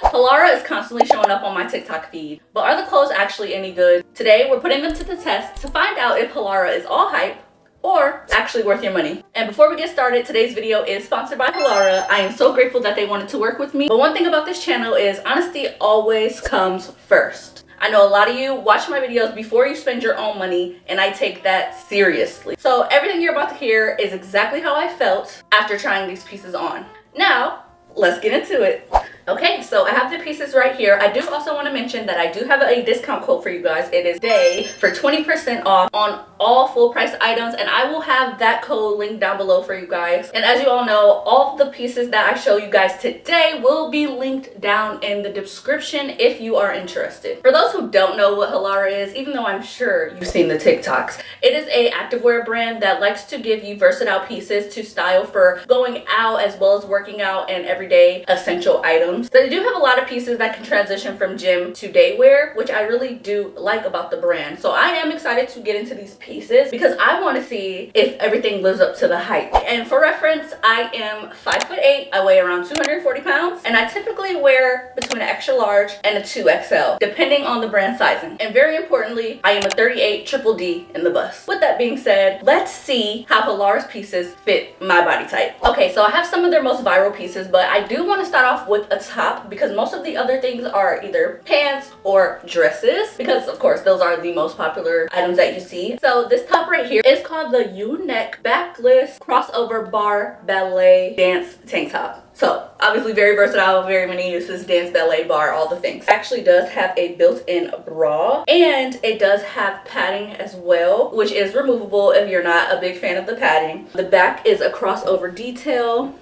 Halara is constantly showing up on my TikTok feed, but are the clothes actually any good? Today, we're putting them to the test to find out if Halara is all hype or actually worth your money. And before we get started, today's video is sponsored by Halara. I am so grateful that they wanted to work with me. But one thing about this channel is honesty always comes first. I know a lot of you watch my videos before you spend your own money, and I take that seriously. So everything you're about to hear is exactly how I felt after trying these pieces on. Now, let's get into it. Okay, so I have the pieces right here. I do also want to mention that I do have a discount code for you guys. It is DAY for 20% off on all full price items, and I will have that code linked down below for you guys. And as you all know, all of the pieces that I show you guys today will be linked down in the description if you are interested. For those who don't know what Halara is, even though I'm sure you've seen the TikToks, it is a activewear brand that likes to give you versatile pieces to style for going out as well as working out and everyday essential items. So they do have a lot of pieces that can transition from gym to day wear, which I really do like about the brand. So I am excited to get into these pieces because I want to see if everything lives up to the hype. And for reference, I am 5'8", I weigh around 240 pounds, and I typically wear between an extra large and a 2XL, depending on the brand sizing. And very importantly, I am a 38 triple D in the bust. With that being said, let's see how Halara's pieces fit my body type. Okay, so I have some of their most viral pieces, but I do want to start off with a top because most of the other things are either pants or dresses, because of course those are the most popular items that you see. So this top right here is called the U-neck backless crossover bar ballet dance tank top. So obviously very versatile, very many uses, dance, ballet, bar, all the things. It actually does have a built-in bra, and it does have padding as well, which is removable if you're not a big fan of the padding. The back is a crossover detail.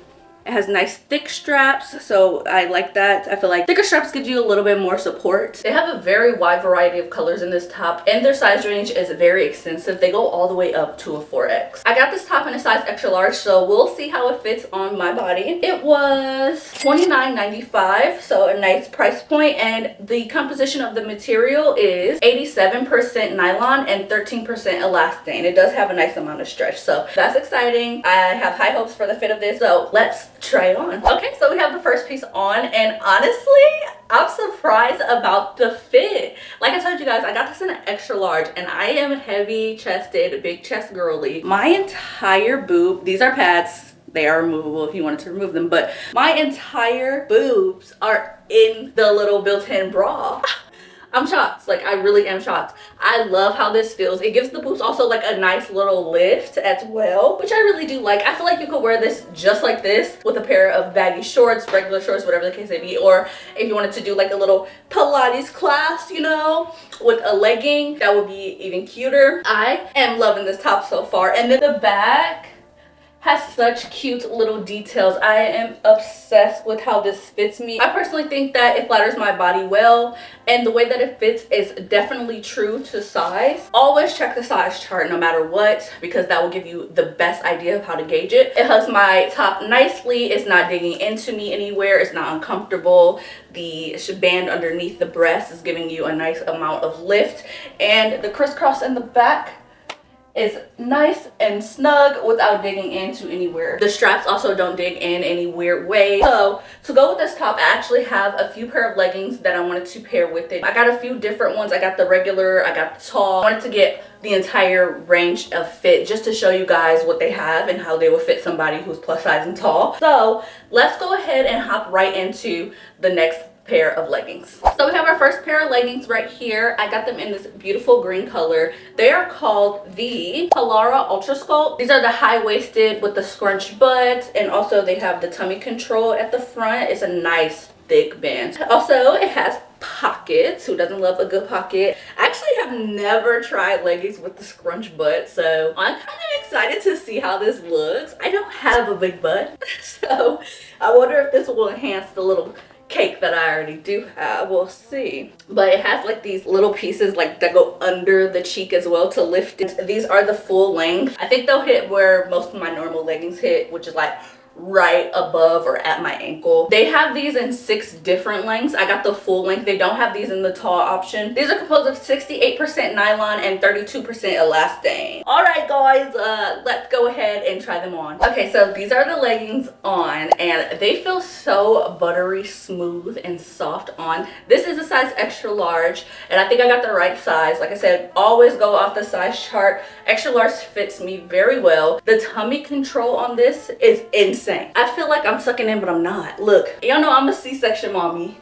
It has nice thick straps, so I like that. I feel like thicker straps give you a little bit more support. They have a very wide variety of colors in this top, and their size range is very extensive. They go all the way up to a 4X. I got this top in a size extra large, so we'll see how it fits on my body. It was $29.95, so a nice price point, and the composition of the material is 87% nylon and 13% elastane. It does have a nice amount of stretch, so that's exciting. I have high hopes for the fit of this, so let's try it on. Okay, so we have the first piece on, and honestly, I'm surprised about the fit. Like I told you guys, I got this in an extra large, and I am heavy chested, big chest girly. My entire boob, these are pads, they are removable if you wanted to remove them, but my entire boobs are in the little built-in bra. I'm shocked. Like, I really am shocked. I love how this feels. It gives the boobs also like a nice little lift as well, which I really do like. I feel like you could wear this just like this with a pair of baggy shorts, regular shorts, whatever the case may be, or if you wanted to do like a little Pilates class, you know, with a legging, that would be even cuter. I am loving this top so far. And then the back has such cute little details. I am obsessed with how this fits me. I personally think that it flatters my body well, and the way that it fits is definitely true to size. Always check the size chart no matter what, because that will give you the best idea of how to gauge it. It hugs my top nicely. It's not digging into me anywhere. It's not uncomfortable. The band underneath the breast is giving you a nice amount of lift, and the crisscross in the back is nice and snug without digging into anywhere. The straps also don't dig in any weird way. So to go with this top, I actually have a few pair of leggings that I wanted to pair with it. I got a few different ones. I got the regular, I got the tall. I wanted to get the entire range of fit just to show you guys what they have and how they will fit somebody who's plus size and tall. So let's go ahead and hop right into the next pair of leggings. So we have our first pair of leggings right here. I got them in this beautiful green color. They are called the Halara UltraSculpt. These are the high-waisted with the scrunch butt, and also they have the tummy control at the front. It's a nice thick band. Also, it has pockets. Who doesn't love a good pocket? I actually have never tried leggings with the scrunch butt, so I'm kind of excited to see how this looks. I don't have a big butt, so I wonder if this will enhance the little cake that I already do have. We'll see. But it has like these little pieces like that go under the cheek as well to lift it. These are the full length. I think they'll hit where most of my normal leggings hit, which is like right above or at my ankle. They have these in 6 different lengths. I got the full length. They don't have these in the tall option. These are composed of 68% nylon and 32% elastane. All right, guys, let's go ahead and try them on. Okay, so these are the leggings on, and they feel so buttery smooth and soft on. This is a size extra large, and I think I got the right size. Like I said, always go off the size chart. Extra large fits me very well. The tummy control on this is insane. I feel like I'm sucking in, but I'm not. Look, y'all know I'm a C-section mommy,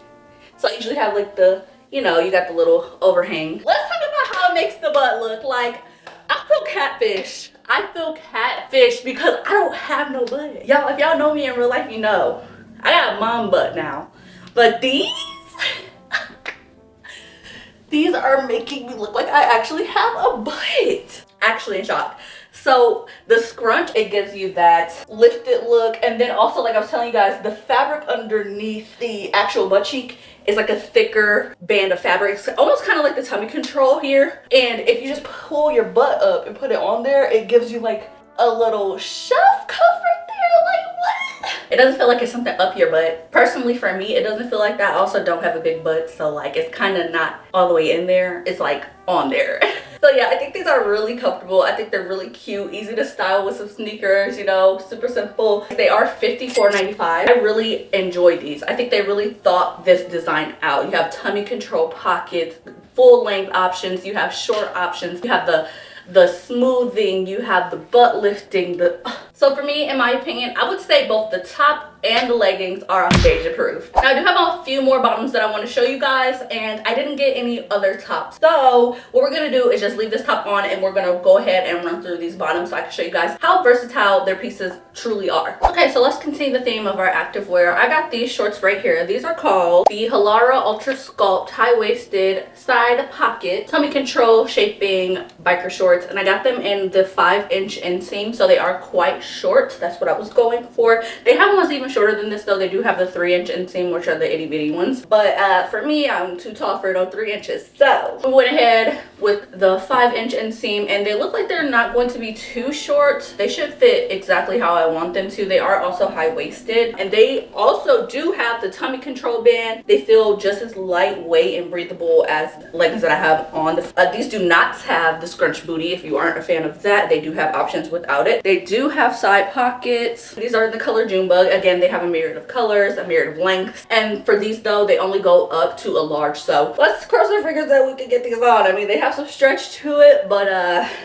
so I usually have like the, you know, you got the little overhang. Let's talk about how it makes the butt look. Like, I feel catfish. I feel catfish because I don't have no butt. Y'all, if y'all know me in real life, you know I got mom butt now. But these are making me look like I actually have a butt. Actually in shock. So the scrunch, it gives you that lifted look, and then also, like I was telling you guys, the fabric underneath the actual butt cheek is like a thicker band of fabric. It's almost kind of like the tummy control here. And if you just pull your butt up and put it on there, it gives you like a little shelf cover there. Like, what? It doesn't feel like it's something up your butt. Personally, for me, it doesn't feel like that. I also don't have a big butt, so like it's kind of not all the way in there. It's like on there. So yeah, I think these are really comfortable. I think they're really cute, easy to style with some sneakers, you know, super simple. They are $54.95. I really enjoy these. I think they really thought this design out. You have tummy control pockets, full length options, you have short options, you have the smoothing, you have the butt lifting. So for me, in my opinion, I would say both the top and the leggings are beige approved. Now I do have a few more bottoms that I want to show you guys, and I didn't get any other tops. So what we're gonna do is just leave this top on, and we're gonna go ahead and run through these bottoms so I can show you guys how versatile their pieces truly are. Okay, so let's continue the theme of our activewear. I got these shorts right here. These are called the Halara UltraSculpt high-waisted side pocket tummy control shaping biker shorts, and I got them in the 5-inch inseam, so they are quite short. That's what I was going for. They have ones even shorter than this though. They do have the 3-inch inseam, which are the itty bitty ones, but for me, I'm too tall for no 3 inches, so we went ahead with the 5-inch inseam, and they look like they're not going to be too short. They should fit exactly how I want them to. They are also high-waisted, and they also do have the tummy control band. They feel just as lightweight and breathable as leggings that I have on. These do not have the scrunch booty. If you aren't a fan of that, they do have options without it. They do have side pockets. These are the color Junebug. Again, they have a myriad of colors, a myriad of lengths, and for these though, they only go up to a large, so let's cross our fingers that we can get these on. I mean, they have some stretch to it, but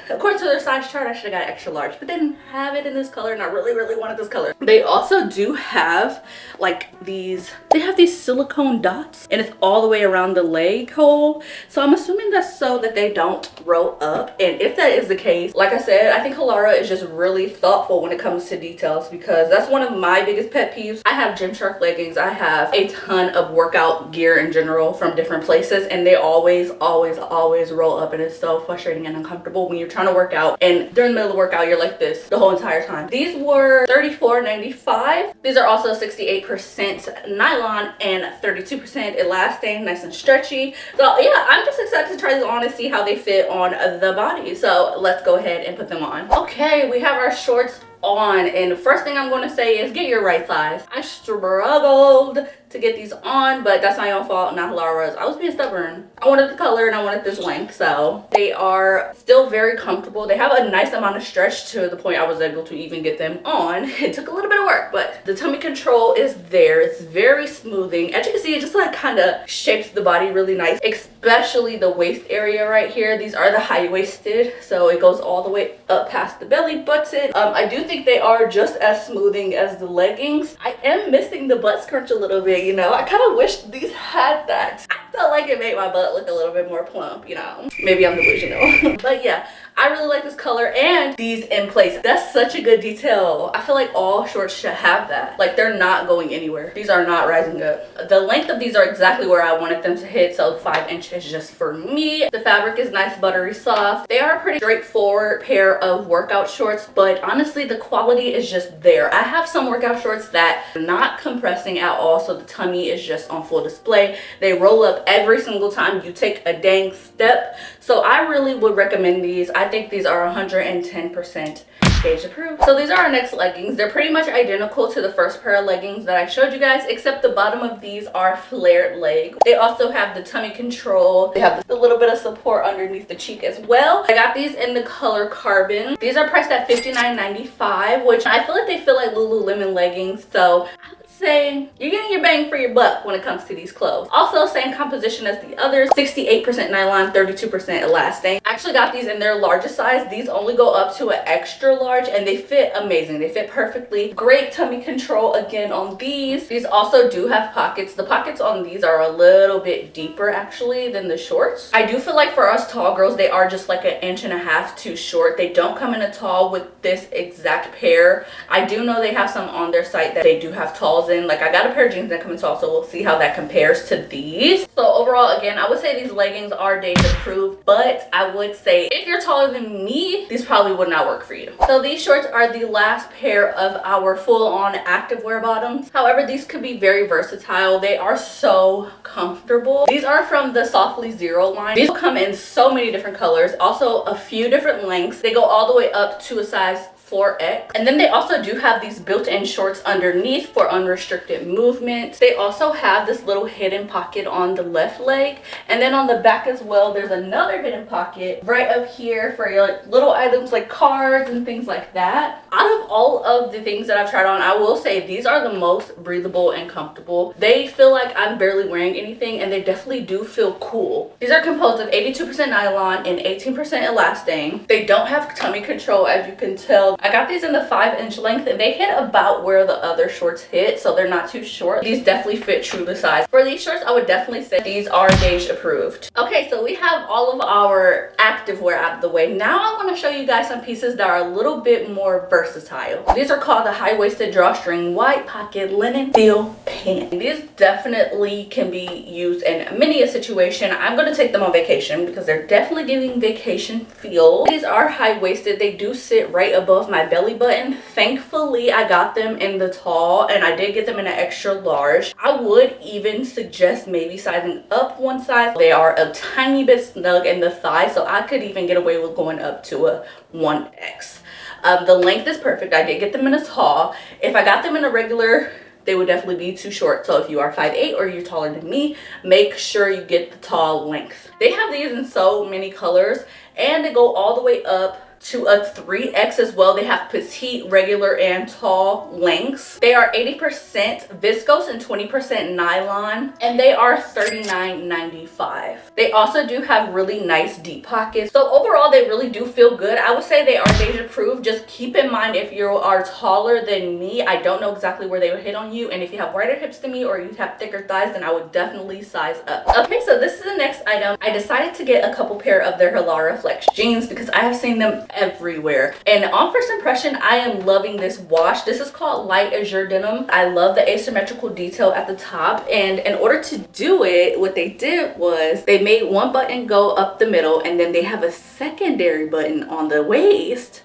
according to their size chart, I should have got extra large, but they didn't have it in this color, and I really wanted this color. They also do have like these, they have these silicone dots, and it's all the way around the leg hole, so I'm assuming that's so that they don't roll up. And if that is the case, like I said, I think Halara is just really thoughtful when it comes to details, because that's one of my biggest pet peeves. I have Gymshark leggings. I have a ton of workout gear in general from different places, and they always roll up, and it's so frustrating and uncomfortable when you're trying to work out, and during the middle of the workout you're like this the whole entire time. These were $34.95. These are also 68% nylon and 32% elastane, nice and stretchy. So yeah, I'm just excited to try these on and see how they fit on the body. So let's go ahead and put them on. Okay, we have our shorts on, and the first thing I'm going to say is get your right size. I struggled to get these on, but that's my own fault, not Halara's. I was being stubborn. I wanted the color and I wanted this length, so they are still very comfortable. They have a nice amount of stretch to the point I was able to even get them on. It took a little bit of work, but the tummy control is there. It's very smoothing. As you can see, it just like kind of shapes the body really nice, especially the waist area right here. These are the high-waisted, so it goes all the way up past the belly button. I do think they are just as smoothing as the leggings. I am missing the butt scrunch a little bit, you know. I kind of wish these had that. I felt like it made my butt look a little bit more plump, you know. Maybe I'm delusional. But yeah, I really like this color and these in place. That's such a good detail. I feel like all shorts should have that. Like, they're not going anywhere. These are not rising up. The length of these are exactly where I wanted them to hit, so 5 inches just for me. The fabric is nice, buttery soft. They are a pretty straightforward pair of workout shorts, but honestly, the quality is just there. I have some workout shorts that are not compressing at all, so the tummy is just on full display. They roll up every single time you take a dang step. So I really would recommend these. I think these are 110% Stage approved. So these are our next leggings. They're pretty much identical to the first pair of leggings that I showed you guys, except the bottom of these are flared leg. They also have the tummy control. They have a little bit of support underneath the cheek as well. I got these in the color Carbon. These are priced at $59.95, which I feel like they feel like Lululemon leggings. So say you're getting your bang for your buck when it comes to these clothes. Also, same composition as the others, 68% nylon, 32% elastane. I actually got these in their largest size. These only go up to an extra large and they fit amazing. They fit perfectly. Great tummy control again on these. These also do have pockets. The pockets on these are a little bit deeper actually than the shorts. I do feel like for us tall girls, they are just like 1.5 inches too short. They don't come in a tall with this exact pair. I do know they have some on their site that they do have talls in. Like I got a pair of jeans that come in tall, so we'll see how that compares to these. So overall, again, I would say these leggings are Days approved, but I would say if you're taller than me, these probably would not work for you. So these shorts are the last pair of our full-on activewear bottoms. However, these could be very versatile. They are so comfortable. These are from the SoftlyZero line. These come in so many different colors, also a few different lengths. They go all the way up to a size 4X. And then they also do have these built-in shorts underneath for unrestricted movement. They also have this little hidden pocket on the left leg. And then on the back as well, there's another hidden pocket right up here for your little items like cards and things like that. Out of all of the things that I've tried on, I will say these are the most breathable and comfortable. They feel like I'm barely wearing anything and they definitely do feel cool. These are composed of 82% nylon and 18% elastane. They don't have tummy control, as you can tell. I got these in the 5-inch length and they hit about where the other shorts hit, so they're not too short. These definitely fit true to size. For these shorts, I would definitely say these are Beige approved. Okay, so we have all of our activewear out of the way. Now I want to show you guys some pieces that are a little bit more versatile. These are called the high-waisted drawstring white pocket linen feel pants. These definitely can be used in many a situation. I'm going to take them on vacation because they're definitely giving vacation feel. These are high-waisted. They do sit right above my belly button. Thankfully, I got them in the tall and I did get them in an extra large. I would even suggest maybe sizing up one size. They are a tiny bit snug in the thigh, so I could even get away with going up to a 1X. The length is perfect. I did get them in a tall. If I got them in a regular, they would definitely be too short. So if you are 5'8" or you're taller than me, make sure you get the tall length. They have these in so many colors and they go all the way up to a 3X as well. They have petite, regular, and tall lengths. They are 80% viscose and 20% nylon, and they are $39.95. They also do have really nice deep pockets. So overall, they really do feel good. I would say they are Deja approved. Just keep in mind if you are taller than me, I don't know exactly where they would hit on you, and if you have wider hips than me or you have thicker thighs, then I would definitely size up. Okay, so this is the next item. I decided to get a couple pair of their Halara Flex jeans because I have seen them everywhere, and on first impression I am loving this wash. This is called light azure denim. I love the asymmetrical detail at the top, and in order to do it, what they did was they made one button go up the middle and then they have a secondary button on the waist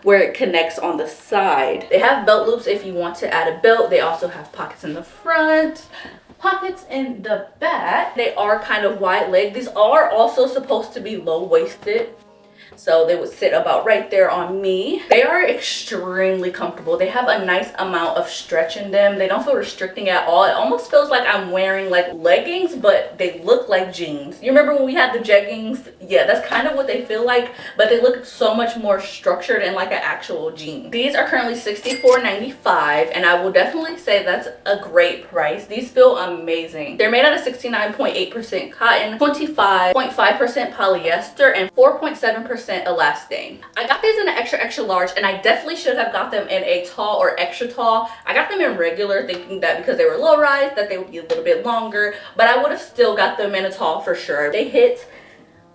where it connects on the side. They have belt loops if you want to add a belt. They also have pockets in the front, pockets in the back. They are kind of wide leg. These are also supposed to be low-waisted, so they would sit about right there on me. They are extremely comfortable. They have a nice amount of stretch in them. They don't feel restricting at all. It almost feels like I'm wearing like leggings, but they look like jeans. You remember when we had the jeggings? Yeah, that's kind of what they feel like, but they look so much more structured and like an actual jean. These are currently $64.95, and I will definitely say that's a great price. These feel amazing. They're made out of 69.8% cotton, 25.5% polyester, and 4.7% elastane. I got these in an extra large, and I definitely should have got them in a tall or extra tall. I got them in regular thinking that because they were low rise that they would be a little bit longer, but I would have still got them in a tall for sure. They hit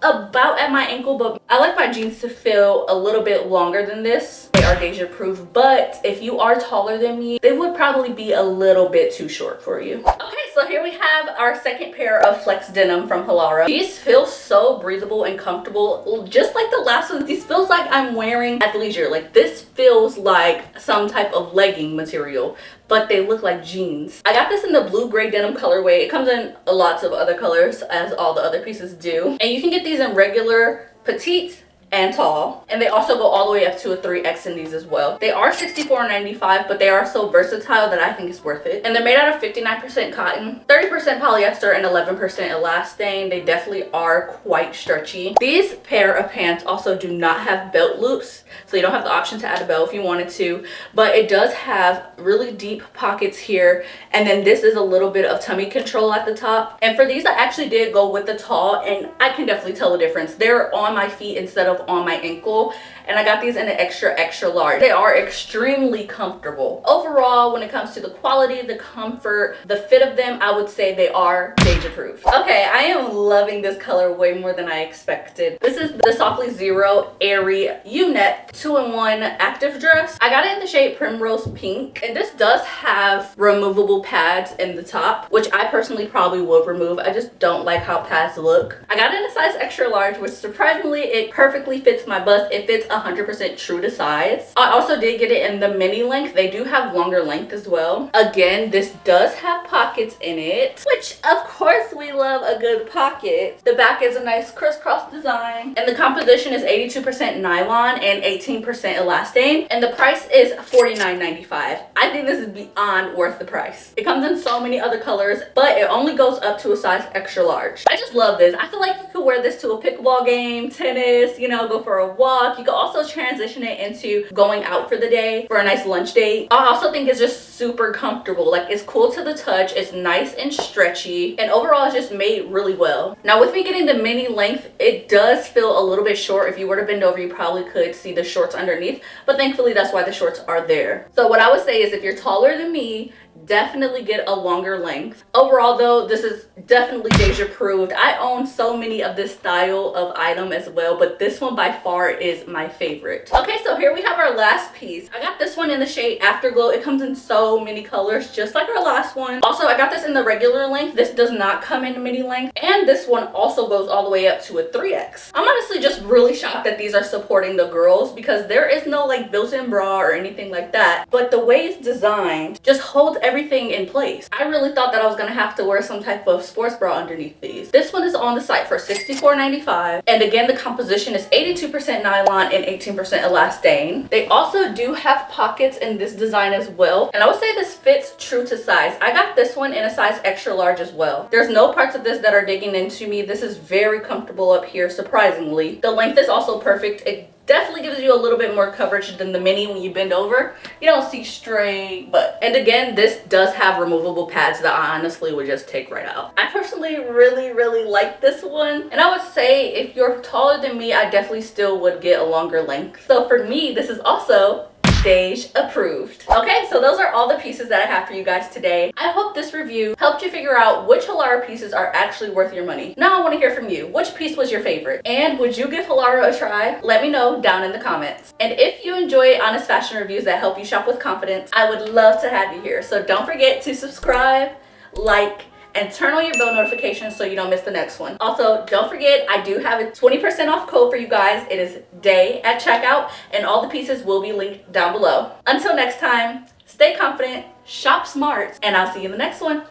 about at my ankle, but I like my jeans to feel a little bit longer than this. They are Deja proof, but if you are taller than me, they would probably be a little bit too short for you. Okay, so here we have our second pair of flex denim from Halara. These feel so breathable and comfortable, just like the last ones. These feels like I'm wearing athleisure. Like this feels like some type of legging material, but they look like jeans. I got this in the blue gray denim colorway. It comes in lots of other colors, as all the other pieces do, and you can get these in regular, petite, and tall. And they also go all the way up to a 3X in these as well. They are $64.95, but they are so versatile that I think it's worth it. And they're made out of 59% cotton, 30% polyester, and 11% elastane. They definitely are quite stretchy. These pair of pants also do not have belt loops, so you don't have the option to add a belt if you wanted to, but it does have really deep pockets here, and then this is a little bit of tummy control at the top. And for these, I actually did go with the tall, and I can definitely tell the difference. They're on my feet instead of on my ankle, and I got these in an extra large. They are extremely comfortable. Overall, when it comes to the quality, the comfort, the fit of them, I would say they are stage approved. Okay, I am loving this color way more than I expected. This is the SoftlyZero Airy U-neck 2-in-1 active dress. I got it in the shade Primrose Pink, and this does have removable pads in the top, which I personally probably would remove. I just don't like how pads look. I got it in a size extra large, which surprisingly, it perfectly fits my bust. It fits 100% true to size. I also did get it in the mini length. They do have longer length as well. Again, this does have pockets in it, which of course we love a good pocket. The back is a nice crisscross design, and the composition is 82% nylon and 18% elastane, and the price is $49.95. I think this is beyond worth the price. It comes in so many other colors, but it only goes up to a size extra large. I just love this. I feel like you could wear this to a pickleball game, tennis, you know, go for a walk. You could also transition it into going out for the day for a nice lunch date. I also think it's just super comfortable. Like, it's cool to the touch, it's nice and stretchy, and overall it's just made really well. Now with me getting the mini length, it does feel a little bit short. If you were to bend over, you probably could see the shorts underneath, but thankfully that's why the shorts are there. So what I would say is, if you're taller than me, definitely get a longer length. Overall though, this is definitely Deja approved. I own so many of this style of item as well, but this one by far is my favorite. Okay, so here we have our last piece. I got this one in the shade Afterglow. It comes in so many colors, just like our last one. Also, I got this in the regular length. This does not come in mini length, and this one also goes all the way up to a 3X. I'm honestly just really shocked that these are supporting the girls, because there is no like built-in bra or anything like that, but the way it's designed just holds everything in place. I really thought that I was gonna have to wear some type of sports bra underneath these. This one is on the site for $64.95, and again, the composition is 82% nylon and 18% elastane. They also do have pockets in this design as well, and I would say this fits true to size. I got this one in a size extra large as well. There's no parts of this that are digging into me. This is very comfortable up here, surprisingly. The length is also perfect. It definitely gives you a little bit more coverage than the mini. When you bend over, you don't see straight butt. And again, this does have removable pads that I honestly would just take right out. I personally really like this one, and I would say if you're taller than me, I definitely still would get a longer length. So for me, this is also Stage approved. Okay, so those are all the pieces that I have for you guys today. I hope this review helped you figure out which Halara pieces are actually worth your money. Now I want to hear from you. Which piece was your favorite? And would you give Halara a try? Let me know down in the comments. And if you enjoy honest fashion reviews that help you shop with confidence, I would love to have you here. So don't forget to subscribe, like, and turn on your bell notifications so you don't miss the next one. Also, don't forget, I do have a 20% off code for you guys. It is DAY at checkout, and all the pieces will be linked down below. Until next time, stay confident, shop smart, and I'll see you in the next one.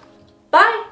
Bye!